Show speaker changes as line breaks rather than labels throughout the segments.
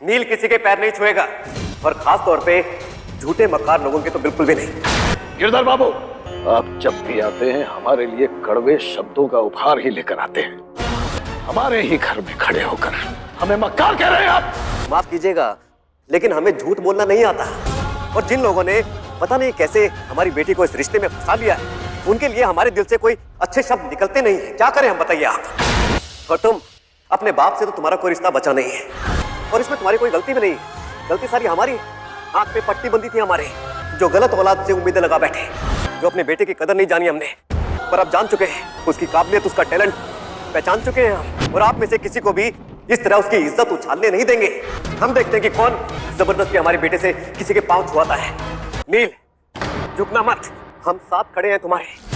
नील किसी के पैर नहीं छुएगा, और खास तौर पे झूठे मक्कार लोगों के तो बिल्कुल भी नहीं।
गिरधर बाबू, आप जब भी आते हैं हमारे लिए कड़वे शब्दों का उपहार ही लेकर आते हैं। हमारे ही घर में खड़े होकर हमें मक्कार कह रहे हैं आप।
माफ कीजिएगा, लेकिन हमें झूठ बोलना नहीं आता, और जिन लोगों ने पता नहीं कैसे हमारी बेटी को इस रिश्ते में फंसा लिया है, उनके लिए हमारे दिल से कोई अच्छे शब्द निकलते नहीं है। क्या करें हम, बताइए आप। और तुम अपने बाप से तो तुम्हारा कोई रिश्ता बचा नहीं है, और इसमें तुम्हारी कोई गलती भी नहीं है। गलती सारी हमारी। आंख पे पट्टी बंदी थी हमारे, जो गलत औलाद से उम्मीदें लगा बैठे, जो अपने बेटे की कदर नहीं जानी हमने, पर अब जान चुके हैं उसकी काबिलियत, उसका टैलेंट पहचान चुके हैं हम, और आप में से किसी को भी इस तरह उसकी इज्जत उछालने नहीं देंगे। हम देखते हैं कि कौन जबरदस्ती हमारे बेटे से किसी के पांव छुआता है। नील, झुकना मत, हम साथ खड़े हैं तुम्हारे।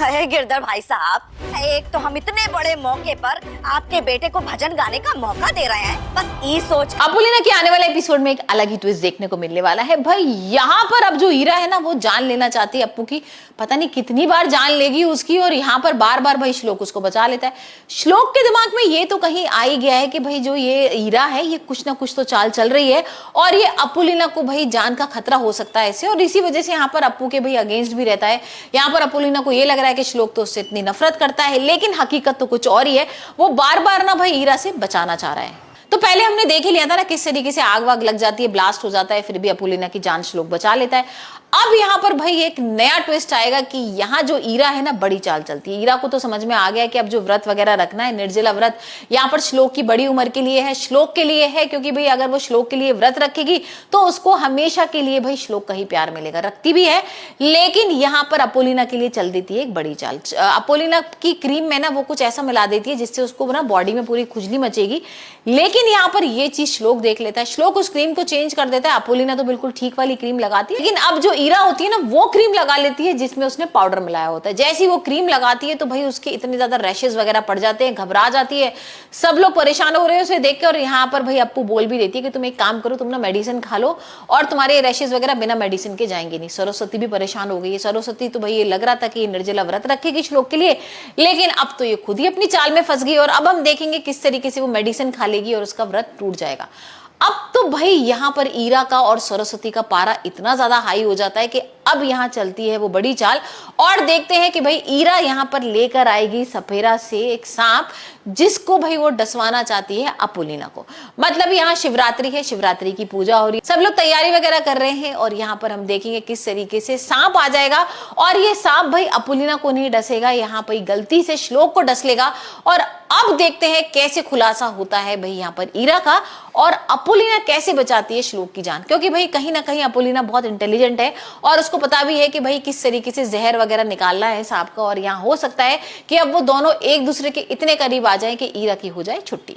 अरे गिरधर भाई साहब, एक तो हम इतने बड़े मौके पर आपके बेटे को भजन गाने का मौका दे रहे हैं, बस ये सोच।
अपुलिना के आने वाले एपिसोड में एक अलग ही ट्विस्ट देखने को मिलने वाला है। भाई यहाँ पर अब जो हीरा है ना, वो जान लेना चाहती है अप्पू की, पता नहीं कितनी बार जान लेगी उसकी, और यहाँ पर बार बार भाई श्लोक उसको बचा लेता है। श्लोक के दिमाग में ये तो कहीं आ ही गया है कि भाई जो ये हीरा है, ये कुछ ना कुछ तो चाल चल रही है, और ये अपुलिना को भाई जान का खतरा हो सकता है इससे, और इसी वजह से यहाँ पर अप्पू के भाई अगेंस्ट भी रहता है। यहाँ पर अपुलिना को ये लग रहा है कि श्लोक तो उससे इतनी नफरत करता है, लेकिन हकीकत तो कुछ और ही है। वो बार बार ना भाई हीरा से बचाना चाह रहा है। तो पहले हमने देख ही लिया था ना किस तरीके से आग वाग लग जाती है, ब्लास्ट हो जाता है, फिर भी अपुलिना की जान श्लोक बचा लेता है। अब यहाँ पर भाई एक नया ट्विस्ट आएगा कि यहाँ जो ईरा है ना, बड़ी चाल चलती है। ईरा को तो समझ में आ गया कि अब जो व्रत वगैरह रखना है, निर्जला व्रत, यहाँ पर श्लोक की बड़ी उम्र के लिए है, श्लोक के लिए है, क्योंकि भाई अगर वो श्लोक के लिए व्रत रखेगी तो उसको हमेशा के लिए भाई श्लोक का ही प्यार मिलेगा। रखती भी है, लेकिन यहाँ पर अपोलिना के लिए चल देती है एक बड़ी चाल। अपोलिना की क्रीम में ना वो कुछ ऐसा मिला देती है जिससे उसको ना बॉडी में पूरी खुजली मचेगी, लेकिन यहाँ पर ये चीज श्लोक देख लेता है। श्लोक उस क्रीम को चेंज कर देता है। अपोलिना तो बिल्कुल ठीक वाली क्रीम लगाती है, लेकिन अब जो ईरा होती है ना, वो क्रीम लगा लेती है जिसमें उसने पाउडर मिलाया होता है। जैसी वो क्रीम लगाती है तो भाई उसके इतने ज्यादा रैशेस वगैरह पड़ जाते हैं, घबरा जाती है, सब लोग परेशान हो रहे हैं उसे देख के। और यहाँ पर भाई अप्पू बोल भी देती है कि तुम एक काम करो, तुम ना मेडिसिन खा लो और तुम्हारे रैशेस वगैरह बिना मेडिसिन के जाएंगे नहीं। सरस्वती भी परेशान हो गई है। सरस्वती तो भाई ये लग रहा था कि ये निर्जला व्रत रखेगी श्लोक के लिए, लेकिन अब तो ये खुद ही अपनी चाल में फंस गई, और अब हम देखेंगे किस तरीके से वो मेडिसिन खा लेगी और उसका व्रत टूट जाएगा। अब तो भाई यहाँ पर ईरा का और सरस्वती का पारा इतना ज्यादा हाई हो जाता है कि अब यहाँ चलती है वो बड़ी चाल, और देखते हैं कि भाई ईरा यहाँ पर लेकर आएगी सपेरा से एक सांप, जिसको भाई वो डसवाना चाहती है अपोलिना को। मतलब यहाँ शिवरात्रि है, शिवरात्रि की पूजा हो रही है, सब लोग तैयारी वगैरह कर रहे हैं, और यहाँ पर हम देखेंगे किस तरीके से सांप आ जाएगा, और ये सांप भाई अपोलिना को नहीं डसेगा, यहाँ पर गलती से श्लोक को डस लेगा। और अब देखते हैं कैसे खुलासा होता है भाई यहाँ पर ईरा का, और अपोलिना कैसे बचाती है श्लोक की जान, क्योंकि भाई कहीं ना कहीं अपोलिना बहुत इंटेलिजेंट है और उसको पता भी है कि भाई किस तरीके से जहर वगैरह निकालना है सांप का। और यहाँ हो सकता है कि अब वो दोनों एक दूसरे के इतने करीब आ जाएं कि ईरा की हो जाए छुट्टी।